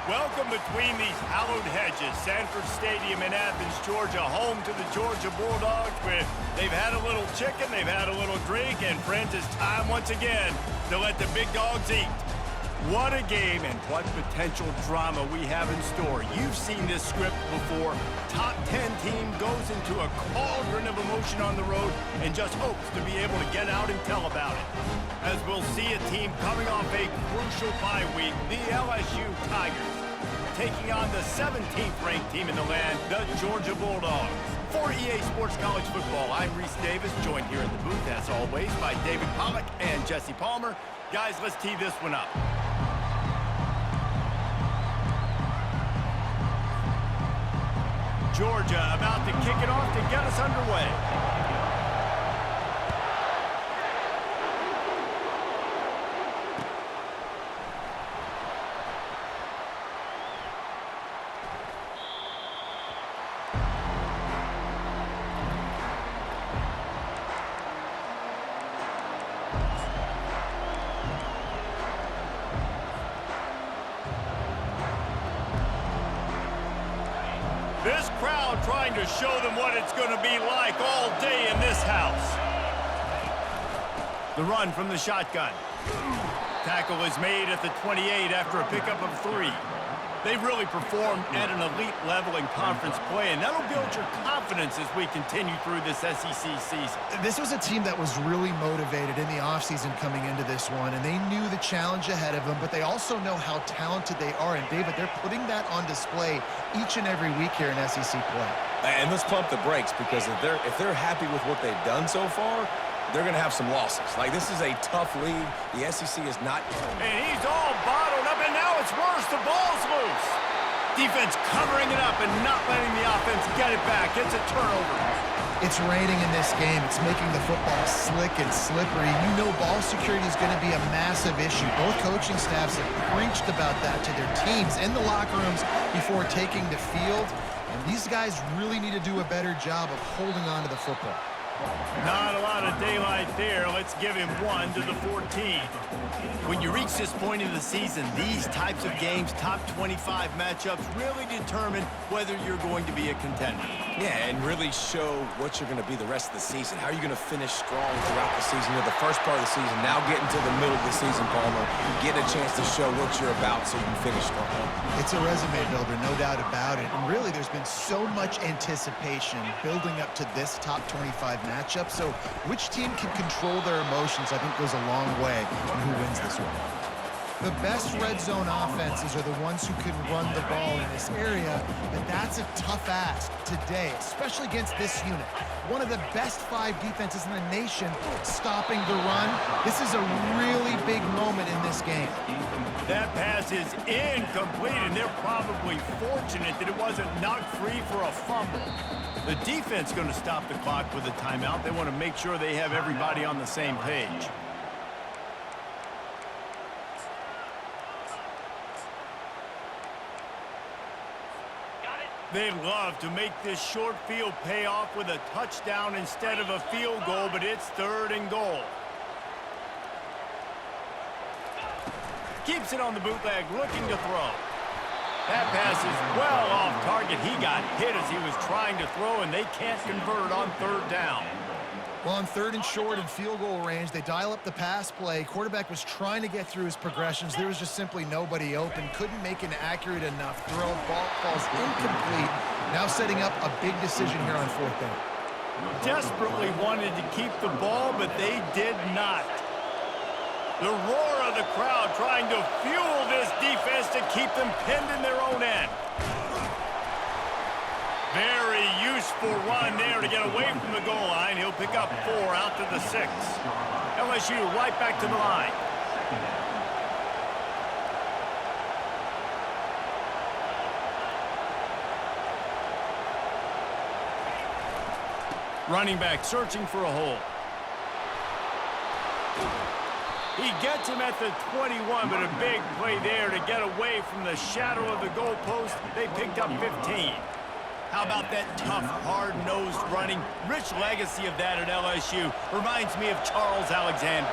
Welcome between these hallowed hedges. Sanford Stadium in Athens, Georgia, home to the Georgia Bulldogs. Where they've had a little chicken, they've had a little drink, and friends, it's time once again to let the big dogs eat. What a game and what potential drama we have in store. You've seen this script before. Top 10 team goes into a cauldron of emotion on the road and just hopes to be able to get out and tell about it. As we'll see a team coming off a crucial bye week, the LSU Tigers, taking on the 17th ranked team in the land, the Georgia Bulldogs. For EA Sports College Football, I'm Reese Davis, joined here in the booth, as always, by David Pollack and Jesse Palmer. Guys, let's tee this one up. Georgia about to kick it off to get us underway. This crowd trying to show them what it's going to be like all day in this house. The run from the shotgun. Tackle is made at the 28 after a pickup of 3. They've really performed at an elite level in conference play, and that'll build your confidence as we continue through this SEC season. This was a team that was really motivated in the offseason coming into this one, and they knew the challenge ahead of them, but they also know how talented they are. And, David, they're putting that on display each and every week here in SEC play. And let's pump the brakes, because if they're happy with what they've done so far, they're going to have some losses. Like, this is a tough league. The SEC is not... And he's all bottled up, and now it's worse. The ball's loose. Defense covering it up and not letting the offense get it back. It's a turnover. It's raining in this game. It's making the football slick and slippery. You know ball security is going to be a massive issue. Both coaching staffs have preached about that to their teams in the locker rooms before taking the field. And these guys really need to do a better job of holding on to the football. Not a lot of daylight there. Let's give him 1 to the 14. When you reach this point in the season, these types of games, top 25 matchups, really determine whether you're going to be a contender. Yeah, and really show what you're going to be the rest of the season. How are you going to finish strong throughout the season? You're the first part of the season. Now getting to the middle of the season, Palmer, get a chance to show what you're about so you can finish strong. It's a resume builder, no doubt about it. And really, there's been so much anticipation building up to this top 25 matchup. So which team can control their emotions, I think, goes a long way in who wins this one. The best red zone offenses are the ones who can run the ball in this area, but that's a tough ask today, especially against this unit. One of the best 5 defenses in the nation stopping the run. This is a really big moment in this game. That pass is incomplete, and they're probably fortunate that it wasn't knocked free for a fumble. The defense going to stop the clock with a timeout. They want to make sure they have everybody on the same page. They'd love to make this short field pay off with a touchdown instead of a field goal, but it's 3rd and goal. Keeps it on the bootleg, looking to throw. That pass is well off target. He got hit as he was trying to throw, and they can't convert on 3rd down. Well, on 3rd and short and field goal range, they dial up the pass play. Quarterback was trying to get through his progressions. There was just simply nobody open. Couldn't make an accurate enough throw. Ball falls incomplete. Now setting up a big decision here on 4th down. Desperately wanted to keep the ball, but they did not. The roar of the crowd trying to fuel this defense to keep them pinned in their own end. Very useful run there to get away from the goal line. He'll pick up 4 out to the 6. LSU right back to the line. Running back searching for a hole. He gets him at the 21, but a big play there to get away from the shadow of the goalpost. They picked up 15. How about that tough, hard-nosed running? Rich legacy of that at LSU. Reminds me of Charles Alexander.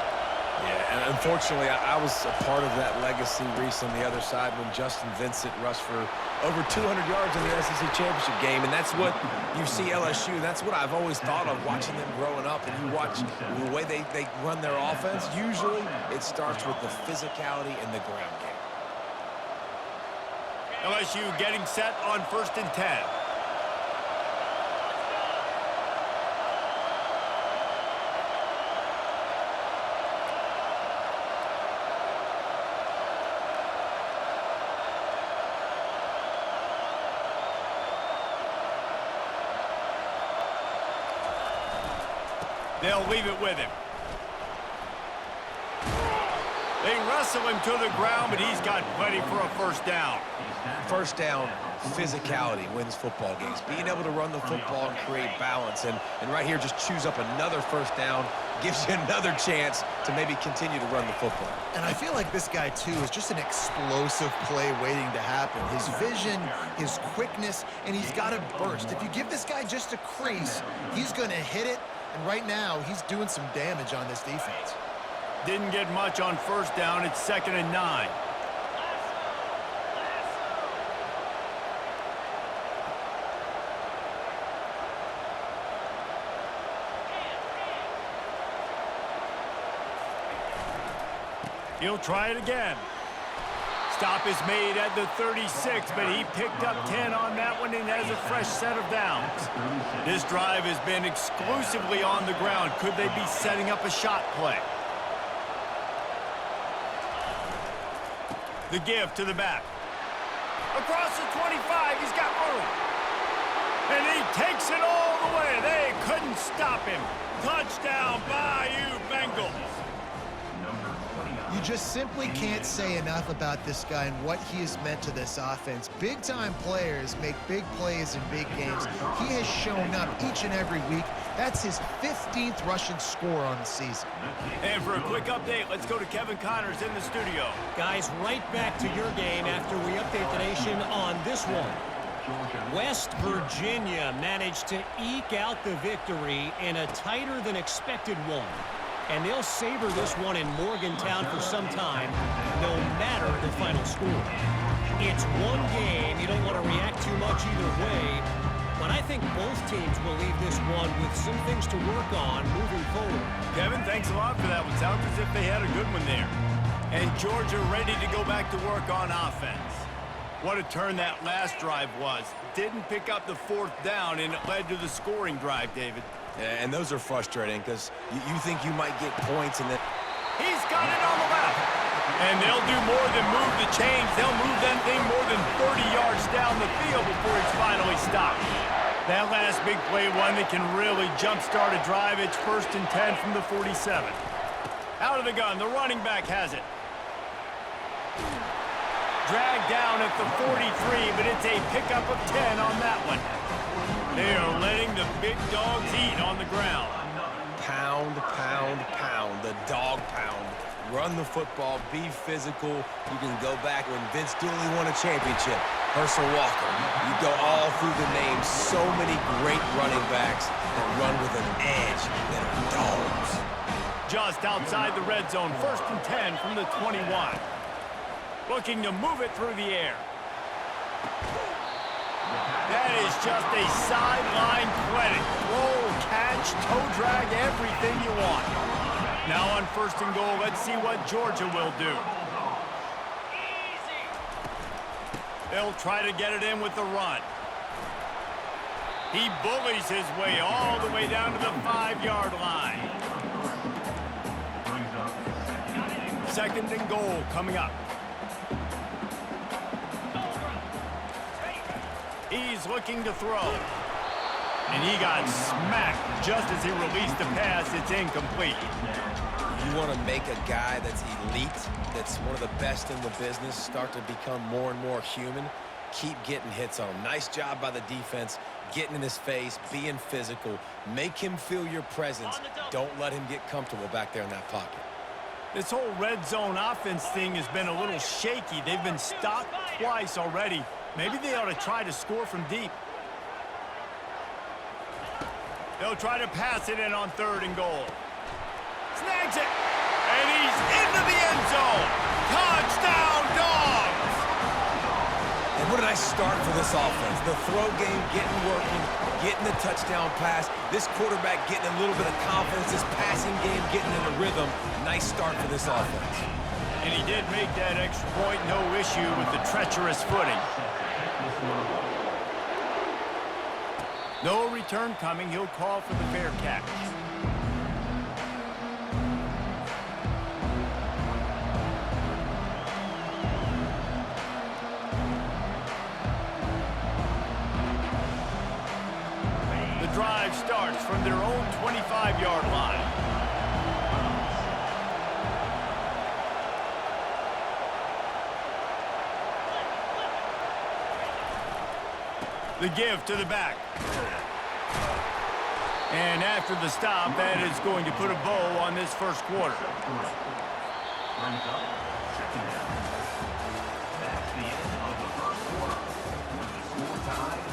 Yeah, and unfortunately, I was a part of that legacy, Reese, on the other side when Justin Vincent rushed for over 200 yards in the SEC Championship game, and that's what you see LSU. That's what I've always thought of watching them growing up, and you watch the way they run their offense. Usually, it starts with the physicality in the ground game. LSU getting set on 1st and 10. They'll leave it with him. They wrestle him to the ground, but he's got plenty for a first down. First down, physicality wins football games. Being able to run the football and create balance. And right here, just choose up another first down, gives you another chance to maybe continue to run the football. And I feel like this guy, too, is just an explosive play waiting to happen. His vision, his quickness, and he's got a burst. If you give this guy just a crease, he's going to hit it. And right now, he's doing some damage on this defense. Didn't get much on first down. It's 2nd and 9. He'll try it again. Stop is made at the 36, but he picked up 10 on that one and has a fresh set of downs. This drive has been exclusively on the ground. Could they be setting up a shot play? The give to the back. Across the 25, he's got room. And he takes it all the way. They couldn't stop him. Touchdown, Bayou Bengals. You just simply can't say enough about this guy and what he has meant to this offense. Big-time players make big plays in big games. He has shown up each and every week. That's his 15th rushing score on the season. And for a quick update, let's go to Kevin Connors in the studio. Guys, right back to your game after we update the nation on this one. West Virginia managed to eke out the victory in a tighter-than-expected one. And they'll savor this one in Morgantown for some time, no matter the final score. It's one game. You don't want to react too much either way. But I think both teams will leave this one with some things to work on moving forward. Kevin, thanks a lot for that one. Sounds as if they had a good one there. And Georgia ready to go back to work on offense. What a turn that last drive was. Didn't pick up the 4th down, and it led to the scoring drive, David. And those are frustrating because you think you might get points and then... He's got it on the left. And they'll do more than move the chains. They'll move that thing more than 30 yards down the field before it's finally stopped. That last big play, one that can really jumpstart a drive. It's 1st and 10 from the 47. Out of the gun, the running back has it. Dragged down at the 43, but it's a pickup of 10 on that one. They are letting the big dogs eat on the ground. Pound, pound, pound. The dog pound. Run the football. Be physical. You can go back when Vince Dooley won a championship. Herschel Walker. You go all through the names. So many great running backs that run with an edge that are dogs. Just outside the red zone. 1st and 10 from the 21. Looking to move it through the air. That is just a sideline clinic. Roll, catch, toe drag, everything you want. Now on 1st and goal, let's see what Georgia will do. They'll try to get it in with the run. He bullies his way all the way down to the 5-yard line. 2nd and goal coming up. He's looking to throw. And he got smacked just as he released the pass. It's incomplete. You want to make a guy that's elite, that's one of the best in the business, start to become more and more human, keep getting hits on him. Nice job by the defense, getting in his face, being physical. Make him feel your presence. Don't let him get comfortable back there in that pocket. This whole red zone offense thing has been a little shaky. They've been stopped twice already. Maybe they ought to try to score from deep. They'll try to pass it in on 3rd and goal. Snags it. And he's into the end zone. Touchdown, Dogs! And what a nice start for this offense. The throw game getting working, getting the touchdown pass. This quarterback getting a little bit of confidence. This passing game getting in a rhythm. Nice start for this offense. And he did make that extra point, no issue with the treacherous footing. No return coming. He'll call for the fair catch. The drive starts from their own 25-yard line. The give to the back. And after the stop, that is going to put a bow on this first quarter. That's the end of the first quarter. With the score tied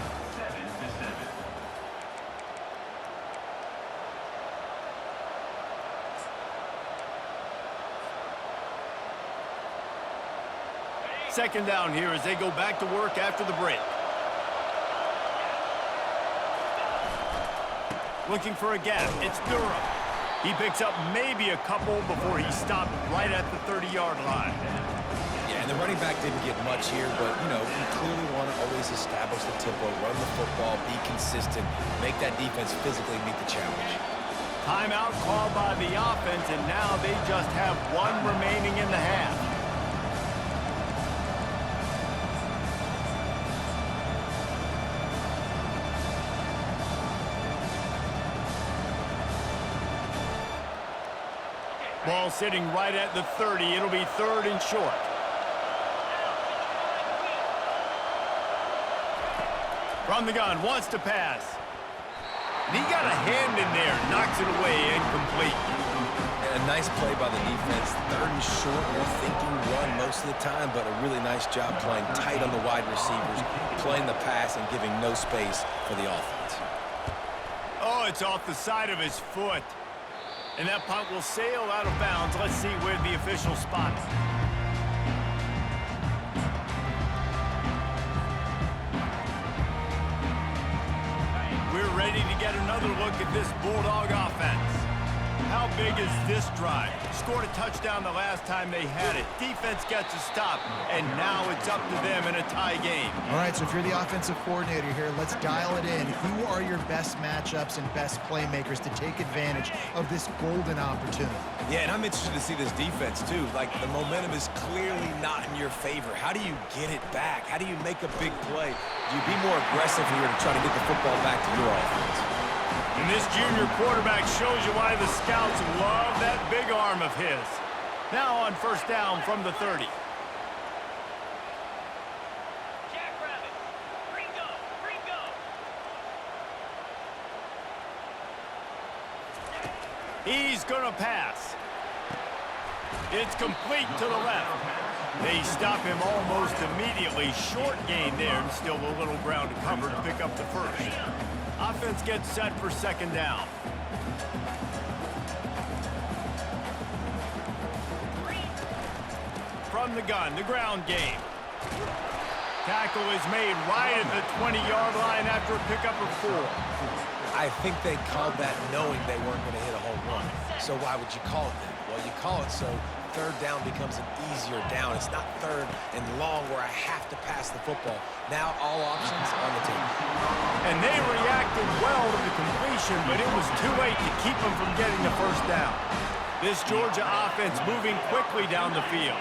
7-7. Second down here as they go back to work after the break. Looking for a gap. It's Durham. He picks up maybe a couple before he stopped right at the 30-yard line. Yeah, and the running back didn't get much here, but, you know, you clearly want to always establish the tempo, run the football, be consistent, make that defense physically meet the challenge. Timeout called by the offense, and now they just have one remaining in the half. Ball sitting right at the 30. It'll be third and short. From the gun, wants to pass. And he got a hand in there, knocks it away, incomplete. And a nice play by the defense. Third and short, you're thinking run most of the time, but a really nice job playing tight on the wide receivers, playing the pass and giving no space for the offense. Oh, it's off the side of his foot. And that punt will sail out of bounds. Let's see where the official spot it. We're ready to get another look at this Bulldog offense. How big is this drive? Scored a touchdown the last time they had it. Defense gets a stop, and now it's up to them in a tie game. All right, so if you're the offensive coordinator here, let's dial it in. Who are your best matchups and best playmakers to take advantage of this golden opportunity? Yeah, and I'm interested to see this defense, too. Like, the momentum is clearly not in your favor. How do you get it back? How do you make a big play? Do you be more aggressive here to try to get the football back to your offense? And this junior quarterback shows you why the scouts love that big arm of his. Now on first down from the 30. Jackrabbit, Ringo, Ringo. He's going to pass. It's complete to the left. They stop him almost immediately. Short gain there, and still a little ground to cover to pick up the first. Offense gets set for second down. From the gun, the ground game. Tackle is made right at the 20-yard line after a pickup of 4. I think they called that knowing they weren't going to hit a home run. So why would you call it that? Well, you call it so third down becomes an easier down. It's not third and long where I have to pass the football. Now all options on the table. And they reacted well to the completion, but it was too late to keep them from getting the first down. This Georgia offense moving quickly down the field.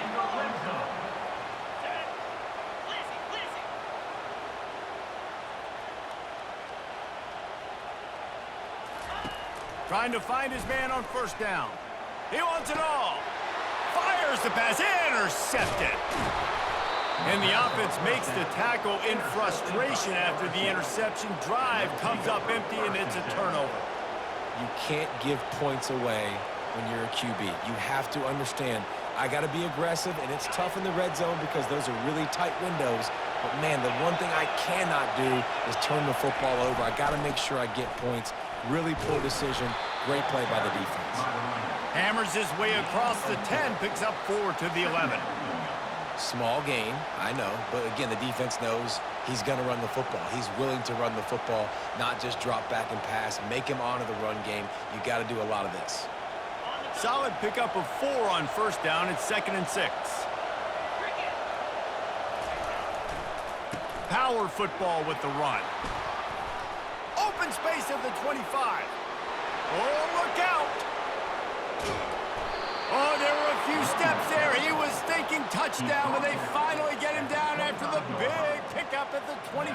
Trying to find his man on first down. He wants it all. Fires the pass, intercepted. And the offense makes the tackle in frustration after the interception. Drive comes up empty, and it's a turnover. You can't give points away when you're a QB. You have to understand, I got to be aggressive, and it's tough in the red zone because those are really tight windows. But, man, the one thing I cannot do is turn the football over. I got to make sure I get points. Really poor decision. Great play by the defense. Hammers his way across the 10, picks up 4 to the 11. Small gain, I know, but again, the defense knows he's going to run the football. He's willing to run the football, not just drop back and pass, make him honor the run game. You got to do a lot of this. Solid pickup of 4 on first down. It's 2nd and 6. Power football with the run. Open space at the 25. Oh, look out! Oh, there were a few steps there. He was thinking touchdown, but they finally get him down after the big pickup at the 25.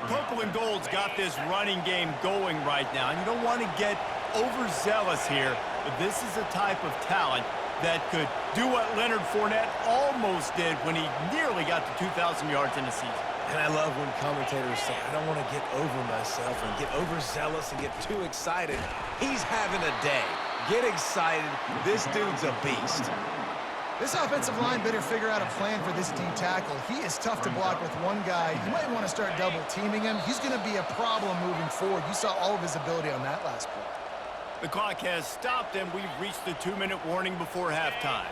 Purple and Gold's got this running game going right now, and you don't want to get overzealous here, but this is a type of talent that could do what Leonard Fournette almost did when he nearly got to 2,000 yards in a season. And I love when commentators say, I don't want to get over myself and get overzealous and get too excited. He's having a day. Get excited. This dude's a beast. This offensive line better figure out a plan for this D tackle. He is tough to block with one guy. You might want to start double teaming him. He's going to be a problem moving forward. You saw all of his ability on that last play. The clock has stopped, and we've reached the 2-minute warning before halftime.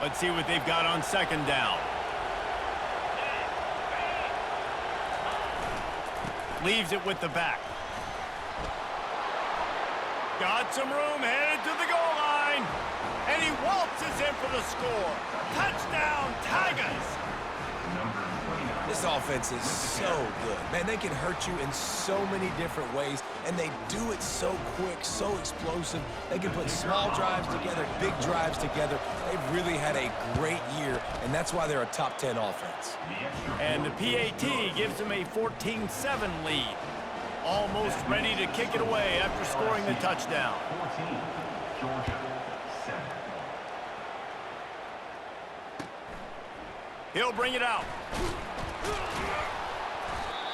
Let's see what they've got on second down. Leaves it with the back. Got some room, headed to the goal line. And he waltzes in for the score. Touchdown, Tigers! This offense is so good. Man, they can hurt you in so many different ways, and they do it so quick, so explosive. They can put small drives together, big drives together. They've really had a great year, and that's why they're a top 10 offense. And the PAT gives them a 14-7 lead. Almost ready to kick it away after scoring the touchdown. 14, Georgia, 7. He'll bring it out.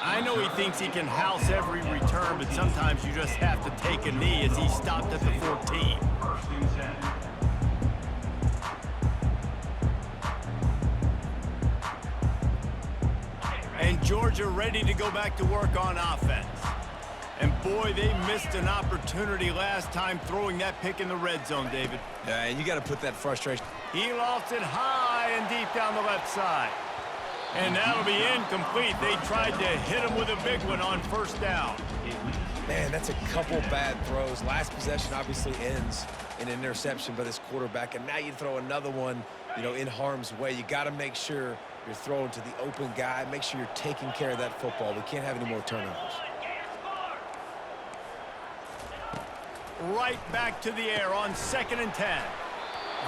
I know he thinks he can house every return, but sometimes you just have to take a knee as he stopped at the 14. 1st and 10. And Georgia ready to go back to work on offense. And boy, they missed an opportunity last time throwing that pick in the red zone, David. Yeah, and you got to put that frustration. He lost it high and deep down the left side. And that'll be incomplete. They tried to hit him with a big one on first down. Man, that's a couple bad throws. Last possession obviously ends in an interception by this quarterback, and now you throw another one, in harm's way. You got to make sure you're throwing to the open guy. Make sure you're taking care of that football. We can't have any more turnovers. Right back to the air on 2nd and 10.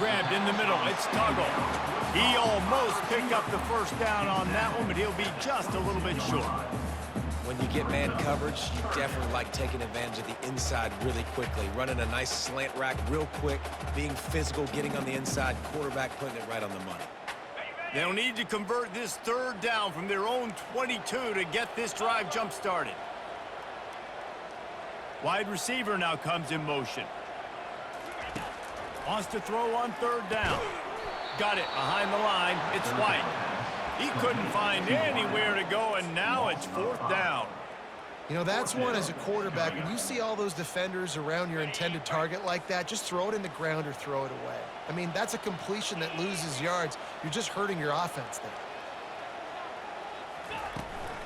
Grabbed in the middle. It's Tuggle. He almost picked up the first down on that one, but he'll be just a little bit short. When you get man coverage, you definitely like taking advantage of the inside really quickly. Running a nice slant rack real quick, being physical, getting on the inside, quarterback putting it right on the money. They'll need to convert this 3rd down from their own 22 to get this drive jump-started. Wide receiver now comes in motion. Wants to throw on 3rd down. Got it behind the line. It's White. He couldn't find anywhere to go, and now it's 4th down. That's one as a quarterback. When you see all those defenders around your intended target like that, just throw it in the ground or throw it away. I mean, that's a completion that loses yards. You're just hurting your offense there.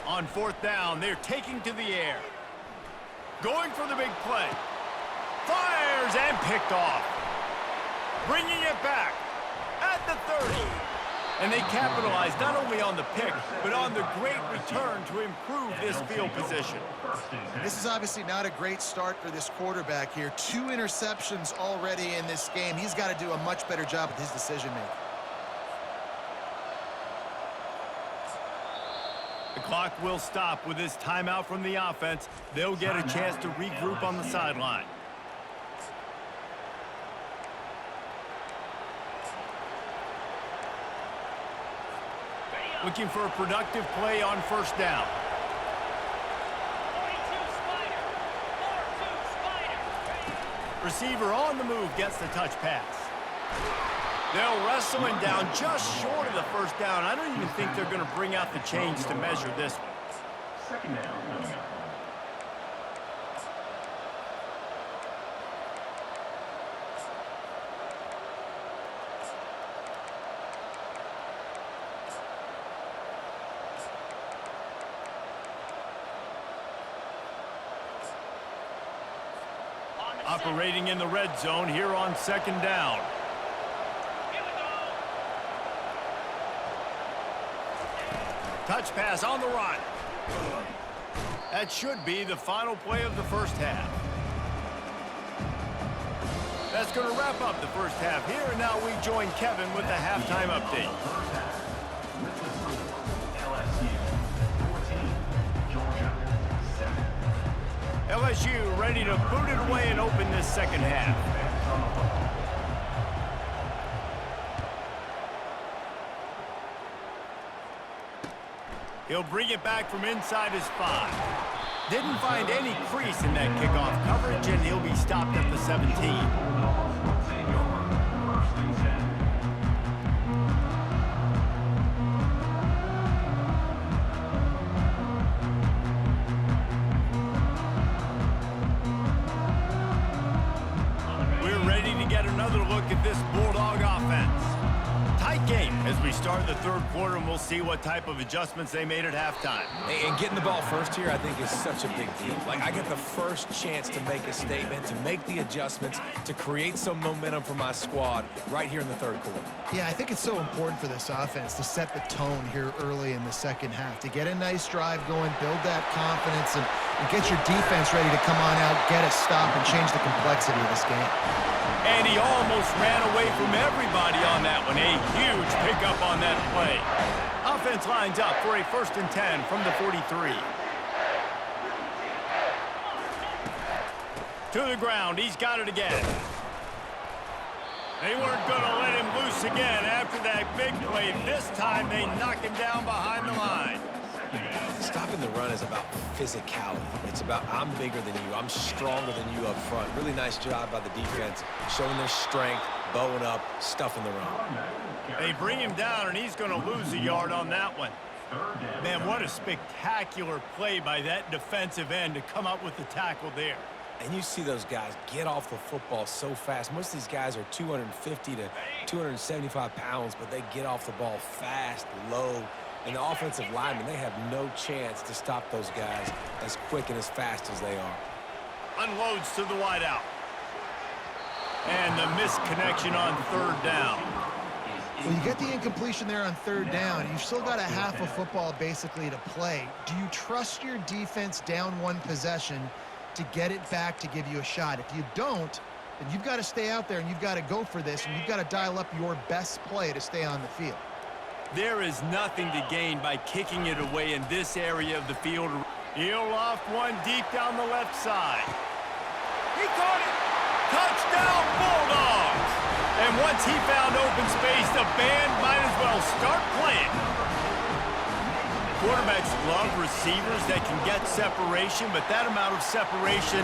On 4th down, they're taking to the air. Going for the big play. Fires and picked off. Bringing it back at the 30. And they capitalized not only on the pick, but on the great return to improve this field position. This is obviously not a great start for this quarterback here. 2 interceptions already in this game. He's got to do a much better job with his decision-making. The clock will stop with this timeout from the offense. They'll get a chance to regroup on the sideline. Looking for a productive play on 1st down. Receiver on the move gets the touch pass. They'll wrestle him down just short of the 1st down. I don't even think they're going to bring out the chains to measure this one. 2nd down coming up. Operating in the red zone here on second down. Touch pass on the run. That should be the final play of the first half. That's going to wrap up the first half here, and now we join Kevin with the halftime update. LSU ready to boot it away and open this second half. He'll bring it back from inside his 5. Didn't find any crease in that kickoff coverage, and he'll be stopped at the 17. Another look at this Bulldog offense. Tight game as we start the third quarter, and we'll see what type of adjustments they made at halftime. And getting the ball first here, I think, is such a big deal. Like, I get the first chance to make a statement, to make the adjustments, to create some momentum for my squad right here in the third quarter. Yeah, I think it's so important for this offense to set the tone here early in the second half, to get a nice drive going, build that confidence, and get your defense ready to come on out, get a stop, and change the complexity of this game. And he almost ran away from everybody on that one. A huge pickup on that play. Offense lines up for a 1st and 10 from the 43. To the ground. He's got it again. They weren't going to let him loose again after that big play. This time they knock him down behind the line. Stopping the run is about physicality. It's about I'm bigger than you. I'm stronger than you up front. Really nice job by the defense, showing their strength, bowing up, stuffing the run. They bring him down, and he's going to lose a yard on that one. Man, what a spectacular play by that defensive end to come up with the tackle there. And you see those guys get off the football so fast. Most of these guys are 250 to 275 pounds, but they get off the ball fast, low. And the offensive linemen, they have no chance to stop those guys as quick and as fast as they are. Unloads to the wideout. And the misconnection on 3rd down. Well, you get the incompletion there on 3rd down. You've still got a half of football basically to play. Do you trust your defense down 1 possession to get it back to give you a shot? If you don't, then you've got to stay out there and you've got to go for this, and you've got to dial up your best play to stay on the field. There is nothing to gain by kicking it away in this area of the field. He'll loft one deep down the left side. He caught it! Touchdown, Bulldogs! And once he found open space, the band might as well start playing. Quarterbacks love receivers that can get separation, but that amount of separation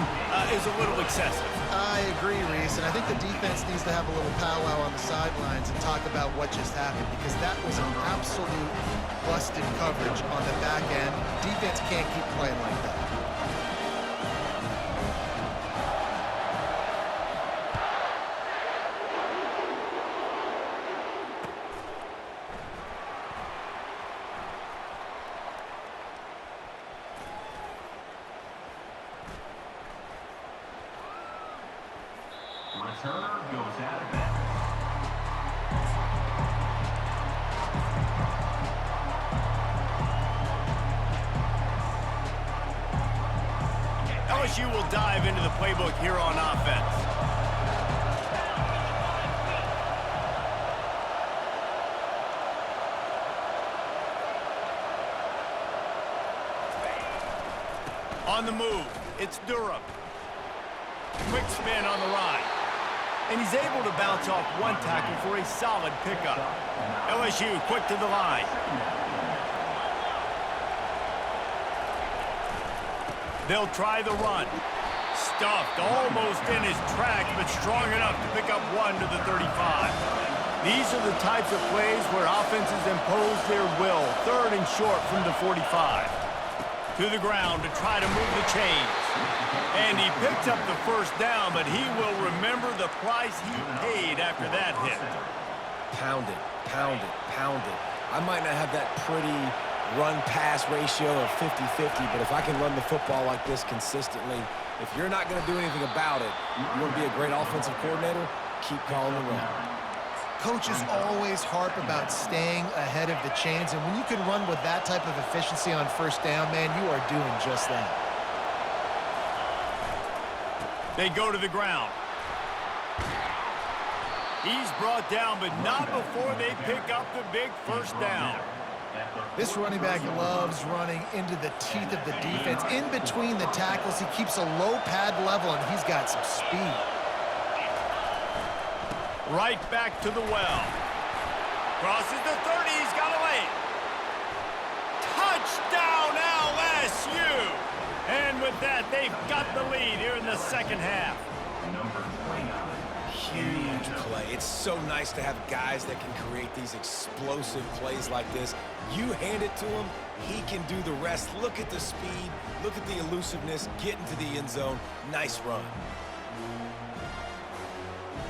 is a little excessive. I agree, Reese, and I think the defense needs to have a little powwow on the sidelines and talk about what just happened, because that was an absolute busted coverage on the back end. Defense can't keep playing like that. Returner goes out of bounds. LSU will dive into the playbook here on offense. On the move, it's Durham. Quick spin on the ride. And he's able to bounce off one tackle for a solid pickup. LSU quick to the line. They'll try the run. Stuffed almost in his tracks, but strong enough to pick up 1 to the 35. These are the types of plays where offenses impose their will. 3rd and short from the 45. To the ground to try to move the chains. And he picked up the 1st down, but he will remember the price he paid after that hit. Pound it, pound it, pound it. I might not have that pretty run-pass ratio of 50-50, but if I can run the football like this consistently, if you're not going to do anything about it, you want to be a great offensive coordinator, keep calling the run. Coaches always harp about staying ahead of the chains, and when you can run with that type of efficiency on first down, man, you are doing just that. They go to the ground. He's brought down, but not before they pick up the big first down. This running back loves running into the teeth of the defense. In between the tackles, he keeps a low pad level, and he's got some speed. Right back to the well. Crosses the 30. He's got a lane. Touchdown, LSU! And with that, they've got the lead here in the second half. Huge play. It's so nice to have guys that can create these explosive plays like this. You hand it to him, he can do the rest. Look at the speed. Look at the elusiveness. Get into the end zone. Nice run.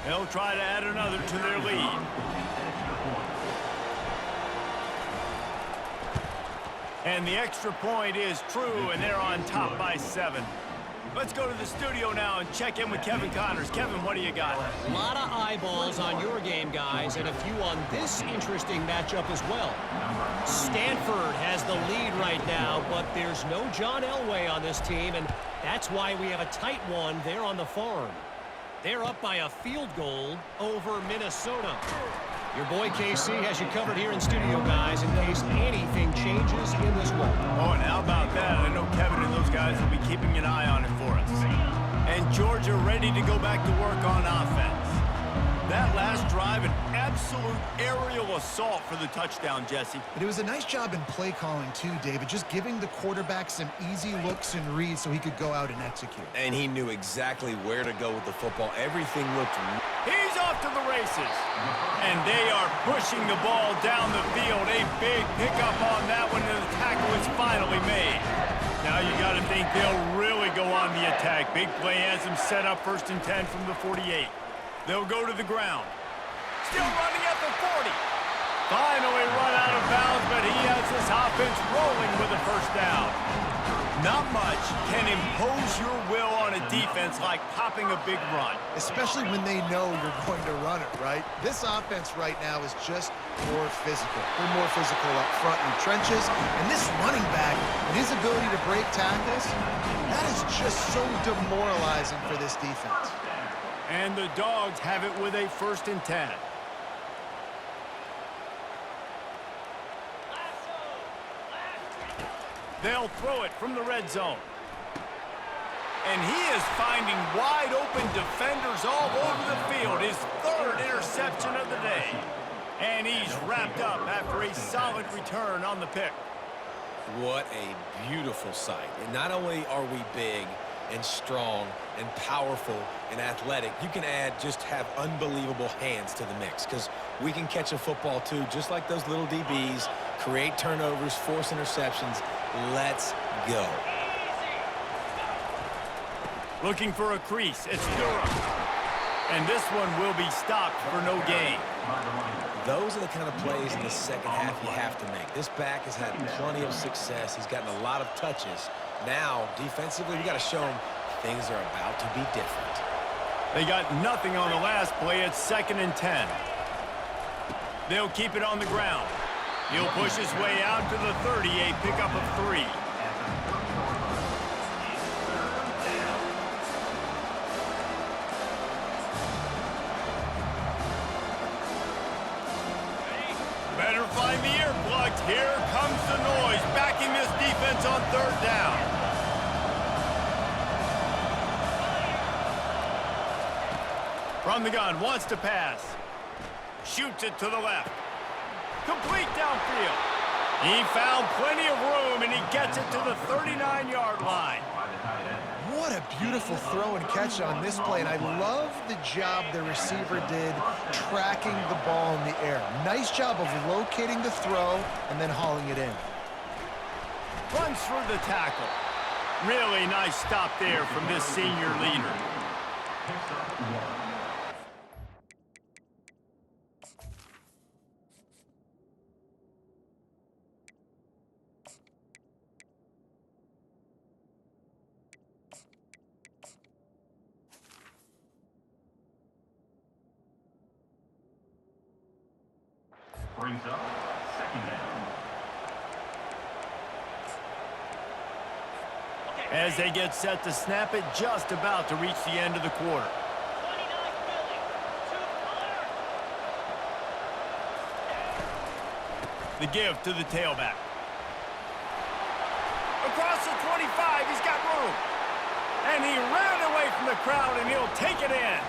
They'll try to add another to their lead. And the extra point is true, and they're on top by 7. Let's go to the studio now and check in with Kevin Connors. Kevin, what do you got? A lot of eyeballs on your game, guys, and a few on this interesting matchup as well. Stanford has the lead right now, but there's no John Elway on this team, and that's why we have a tight one there on the farm. They're up by a field goal over Minnesota. Your boy KC has you covered here in studio, guys, in case anything changes in this one. Oh, and how about that? I know Kevin and those guys will be keeping an eye on it for us. And Georgia ready to go back to work on offense. That last drive, an absolute aerial assault for the touchdown, Jesse. But it was a nice job in play calling too, David, just giving the quarterback some easy looks and reads so he could go out and execute. And he knew exactly where to go with the football. Everything looked... He's off to the races. And they are pushing the ball down the field. A big pickup on that one, and the tackle is finally made. Now you got to think they'll really go on the attack. Big play has them set up 1st and 10 from the 48. They'll go to the ground. Still running at the 40. Finally run out of bounds, but he has this offense rolling with a first down. Not much can impose your will on a defense like popping a big run. Especially when they know you're going to run it, right? This offense right now is just more physical. They're more physical up front in the trenches. And this running back and his ability to break tackles, that is just so demoralizing for this defense. And the Dogs have it with a 1st and 10. They'll throw it from the red zone. And he is finding wide open defenders all over the field. His 3rd interception of the day. And he's wrapped up after a solid return on the pick. What a beautiful sight. And not only are we big and strong and powerful and athletic, you can just have unbelievable hands to the mix, because we can catch a football too, just like those little DBs, create turnovers, force interceptions. Let's go. Looking for a crease. It's Durham. And this one will be stopped for no gain. Those are the kind of plays in the second half you have to make. This back has had plenty of success. He's gotten a lot of touches. Now, defensively, we got to show him things are about to be different. They got nothing on the last play. It's 2nd and 10. They'll keep it on the ground. He'll push his way out to the 30, a pickup of 3. Better find the earplugs. Here comes the noise, backing this defense on 3rd down. From the gun, wants to pass. Shoots it to the left. Complete downfield. He found plenty of room, and he gets it to the 39-yard line. What a beautiful throw and catch on this play, and I love the job the receiver did tracking the ball in the air. Nice job of locating the throw and then hauling it in. Runs for the tackle. Really nice stop there from this senior leader. brings up second down. As they get set to snap it, just about to reach the end of the quarter. The give to the tailback. Across the 25, he's got room. And he ran away from the crowd, and he'll take it in.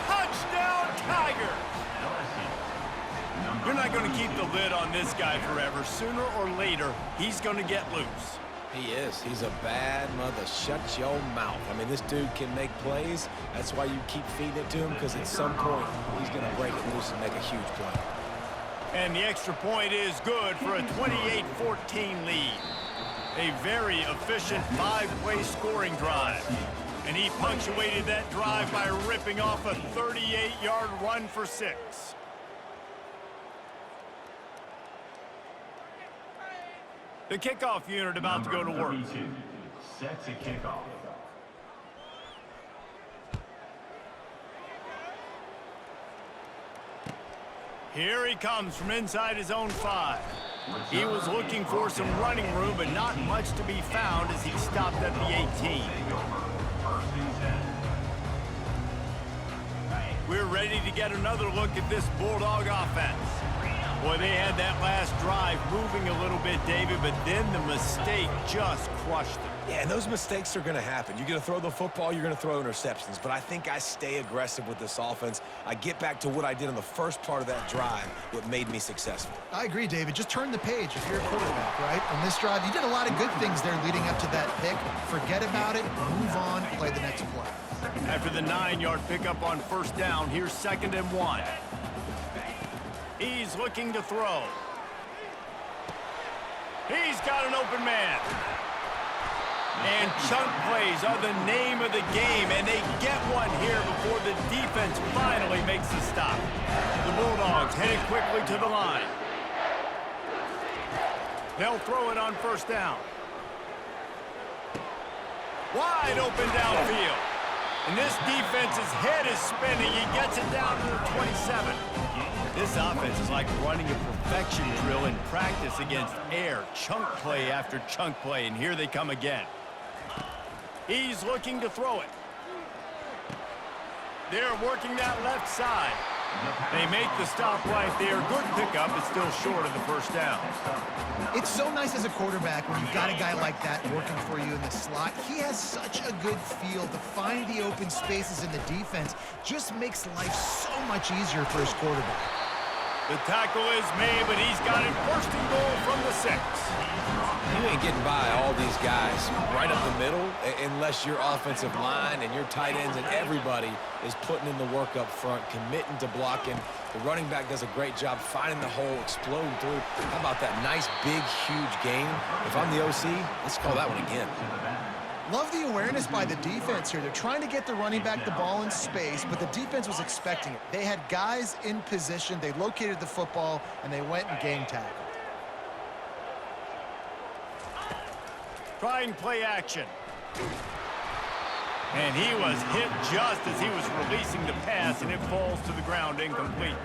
Touchdown, Tigers! You're not going to keep the lid on this guy forever. Sooner or later, he's going to get loose. He is. He's a bad mother. Shut your mouth. I mean, this dude can make plays. That's why you keep feeding it to him, because at some point, he's going to break it loose and make a huge play. And the extra point is good for a 28-14 lead. A very efficient 5-play scoring drive. And he punctuated that drive by ripping off a 38-yard run for 6. The kickoff unit about to go to work. Set to kick off. Here he comes from inside his own 5. He was looking for some running room, but not much to be found as he stopped at the 18. We're ready to get another look at this Bulldog offense. Boy, they had that last drive moving a little bit, David, but then the mistake just crushed them. Yeah, and those mistakes are going to happen. You're going to throw the football, you're going to throw interceptions. But I think I stay aggressive with this offense. I get back to what I did on the first part of that drive, what made me successful. I agree, David. Just turn the page if you're a quarterback, right? On this drive, you did a lot of good things there leading up to that pick. Forget about it, move on, play the next play. After the 9-yard pickup on first down, here's 2nd and 1. He's looking to throw. He's got an open man. And chunk plays are the name of the game, and they get one here before the defense finally makes the stop. The Bulldogs headed quickly to the line. They'll throw it on first down. Wide open downfield. And this defense's head is spinning. He gets it down to the 27. This offense is like running a perfection drill in practice against air. Chunk play after chunk play, and here they come again. He's looking to throw it. They're working that left side. They make the stop right there. Good pickup, but still short of the first down. It's so nice as a quarterback when you've got a guy like that working for you in the slot. He has such a good feel to find the open spaces in the defense. Just makes life so much easier for his quarterback. The tackle is made, but he's got it 1st and goal from the 6. You ain't getting by all these guys right up the middle unless your offensive line and your tight ends and everybody is putting in the work up front, committing to blocking. The running back does a great job finding the hole, exploding through. How about that nice, big, huge gain? If I'm the OC, let's call that one again. Love the awareness by the defense here. They're trying to get the running back the ball in space, but the defense was expecting it. They had guys in position. They located the football, and they went and gang tackled. Trying play action. And he was hit just as he was releasing the pass, and it falls to the ground incomplete.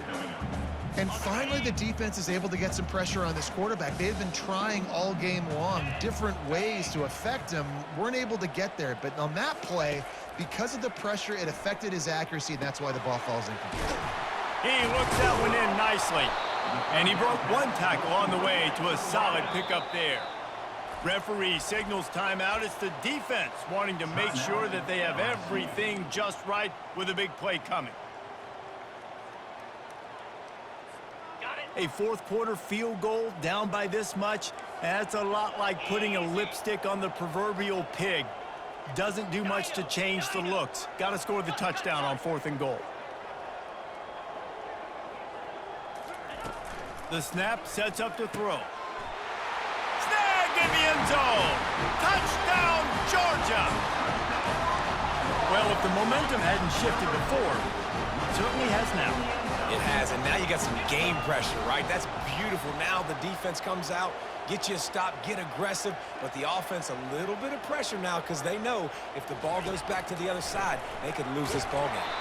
And finally, the defense is able to get some pressure on this quarterback. They've been trying all game long different ways to affect him. Weren't able to get there. But on that play, because of the pressure, it affected his accuracy, and that's why the ball falls incomplete. He looks that one in nicely. And he broke one tackle on the way to a solid pickup there. Referee signals timeout. It's the defense wanting to make sure that they have everything just right with a big play coming. A 4th quarter field goal down by this much, that's a lot like putting a lipstick on the proverbial pig. Doesn't do much to change the looks. Got to score the touchdown on 4th and goal. The snap sets up to throw. Snag in the end zone. Touchdown, Georgia. Well, if the momentum hadn't shifted before, it certainly has now. It has, and now you got some game pressure, right? That's beautiful. Now the defense comes out, get you a stop, get aggressive, but the offense a little bit of pressure now because they know if the ball goes back to the other side, they could lose this ball game.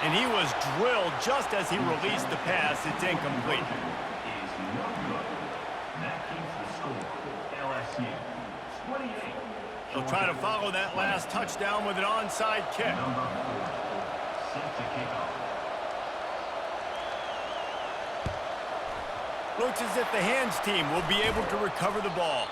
And he was drilled just as he released the pass. It's incomplete. score, LSU 28. They'll try to follow that last touchdown with an onside kick. Number 4, set to kick off. Looks as if the hands team will be able to recover the ball.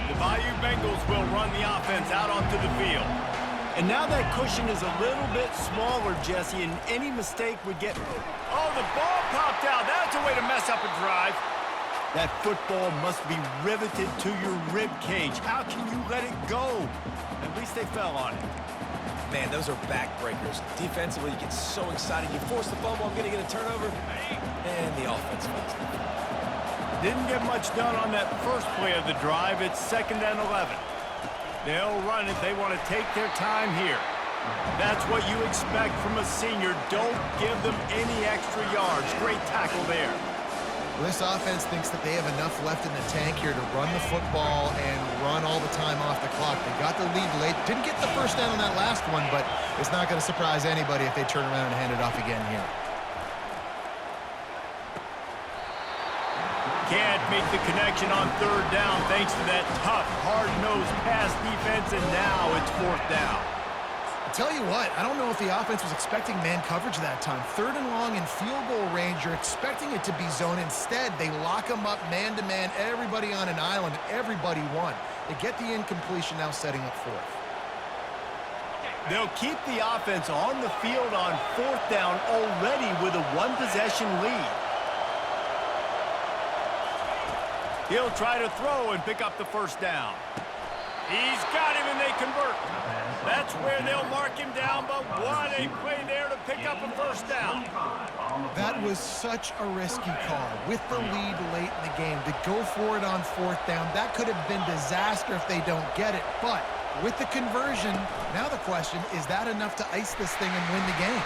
The Bayou Bengals will run the offense out onto the field. And now that cushion is a little bit smaller, Jesse, and any mistake would get... Oh, the ball popped out. That's a way to mess up a drive. That football must be riveted to your rib cage. How can you let it go? At least they fell on it. Man, those are backbreakers. Defensively, you get so excited. You force the fumble, I'm going to get a turnover, and the offense fails. Didn't get much done on that first play of the drive. It's 2nd and 11. They'll run it. They want to take their time here. That's what you expect from a senior. Don't give them any extra yards. Great tackle there. Well, this offense thinks that they have enough left in the tank here to run the football and run all the time off the clock. They got the lead late. Didn't get the first down on that last one, but it's not going to surprise anybody if they turn around and hand it off again here. Can't make the connection on 3rd down thanks to that tough, hard-nosed pass defense, and now it's 4th down. I'll tell you what, I don't know if the offense was expecting man coverage that time. 3rd and long in field goal range, you're expecting it to be zone. Instead, they lock them up man-to-man, everybody on an island, everybody won. They get the incompletion, now setting up 4th. They'll keep the offense on the field on 4th down already with a one-possession lead. He'll try to throw and pick up the 1st down. He's got him and they convert. That's where they'll mark him down, but what a play there to pick up a 1st down. That was such a risky call with the lead late in the game. To go for it on 4th down, that could have been disaster if they don't get it. But with the conversion, now the question, is that enough to ice this thing and win the game?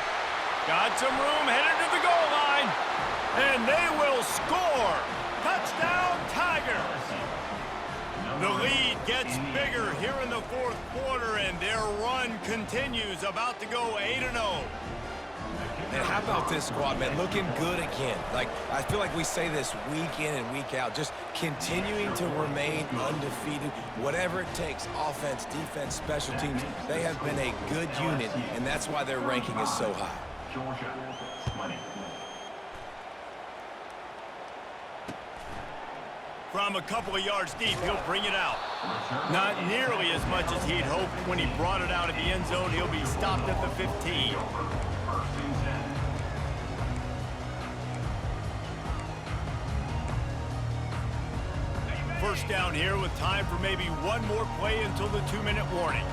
Got some room, headed to the goal line, and they will score. Touchdown, Tigers! The lead gets bigger here in the 4th quarter, and their run continues, about to go 8-0. And how about this squad, man? Looking good again. Like, I feel like we say this week in and week out, just continuing to remain undefeated, whatever it takes, offense, defense, special teams. They have been a good unit, and that's why their ranking is so high. Georgia 20. From a couple of yards deep, he'll bring it out. Not nearly as much as he'd hoped when he brought it out of the end zone. He'll be stopped at the 15. 1st and 10. First down here with time for maybe one more play until the 2-minute warning.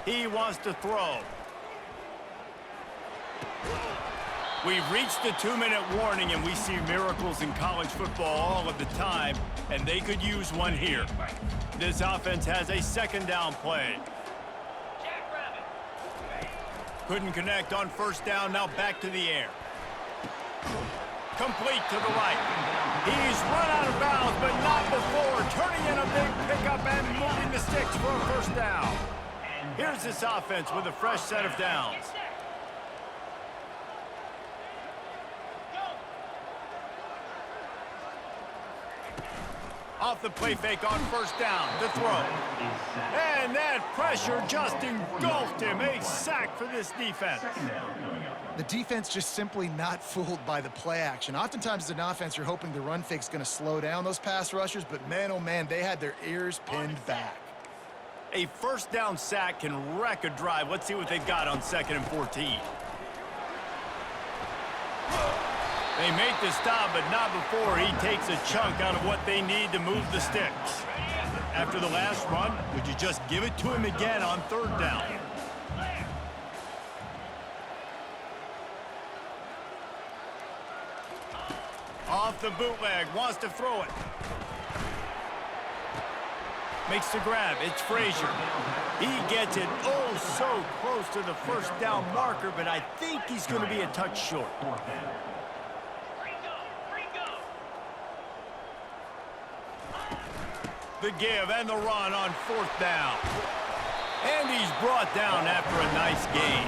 He wants to throw. We've reached the 2-minute warning, and we see miracles in college football all of the time, and they could use one here. This offense has a 2nd down play. Couldn't connect on 1st down, now back to the air. Complete to the right. He's run out of bounds, but not before. Turning in a big pickup and moving the sticks for a 1st down. Here's this offense with a fresh set of downs. Off the play fake on 1st down, the throw. And that pressure just engulfed him. A sack for this defense. The defense just simply not fooled by the play action. Oftentimes as an offense, you're hoping the run fake's going to slow down those pass rushers, but man, oh man, they had their ears pinned back. A 1st down sack can wreck a drive. Let's see what they've got on 2nd and 14. They make the stop, but not before he takes a chunk out of what they need to move the sticks. After the last run, would you just give it to him again on 3rd down? Off the bootleg, wants to throw it. Makes the grab, it's Frazier. He gets it oh so close to the first down marker, but I think he's going to be a touch short. The give and the run on 4th down. And he's brought down after a nice gain.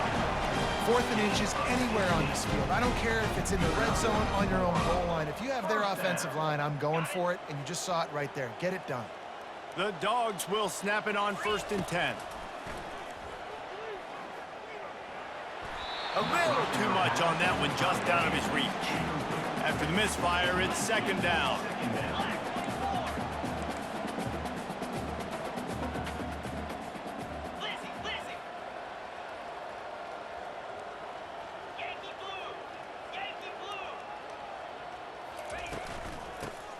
4th and inches anywhere on this field. I don't care if it's in the red zone, on your own goal line. If you have their offensive line, I'm going for it, and you just saw it right there. Get it done. The Dogs will snap it on 1st and 10. A little too much on that one, just out of his reach. After the misfire, it's 2nd down.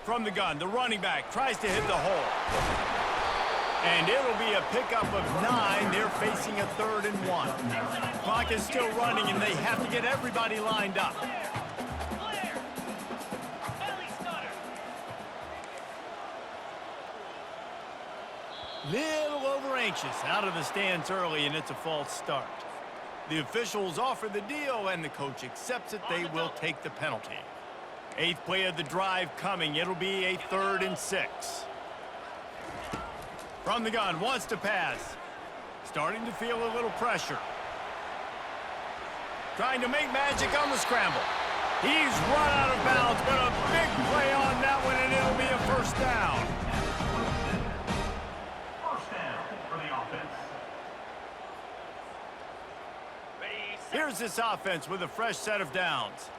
From the gun, the running back tries to hit the hole. And it'll be a pickup of 9. They're facing a 3rd and 1. Clock is still running, and they have to get everybody lined up. Little over anxious, out of the stands early, and it's a false start. The officials offer the deal, and the coach accepts it. They will take the penalty. 8th play of the drive coming. It'll be a 3rd and 6. From the gun, wants to pass. Starting to feel a little pressure. Trying to make magic on the scramble. He's run out of bounds, but a big play on that one, and it'll be a 1st down. First down for the offense. Here's this offense with a fresh set of downs.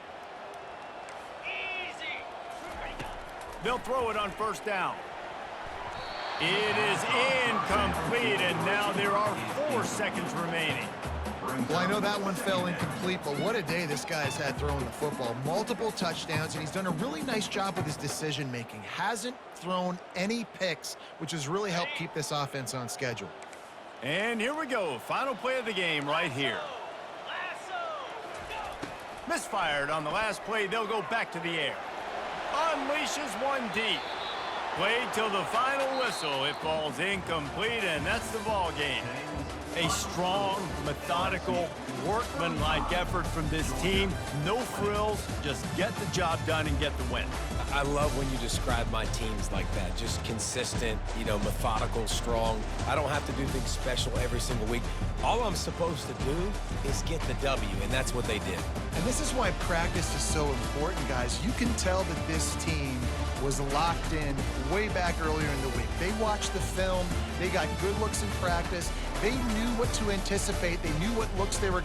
They'll throw it on 1st down. It is incomplete, and now there are 4 seconds remaining. Well, I know that one fell incomplete, but what a day this guy's had throwing the football. Multiple touchdowns, and he's done a really nice job with his decision-making. Hasn't thrown any picks, which has really helped keep this offense on schedule. And here we go. Final play of the game right here. Misfired on the last play. They'll go back to the air. Unleashes one deep. Played till the final whistle. It falls incomplete, and that's the ball game. A strong, methodical, workmanlike effort from this team. No frills, just get the job done and get the win. I love when you describe my teams like that. Just consistent, methodical, strong. I don't have to do things special every single week. All I'm supposed to do is get the W, and that's what they did. And this is why practice is so important, guys. You can tell that this team was locked in way back earlier in the week. They watched the film. They got good looks in practice. They knew what to anticipate. They knew what looks they were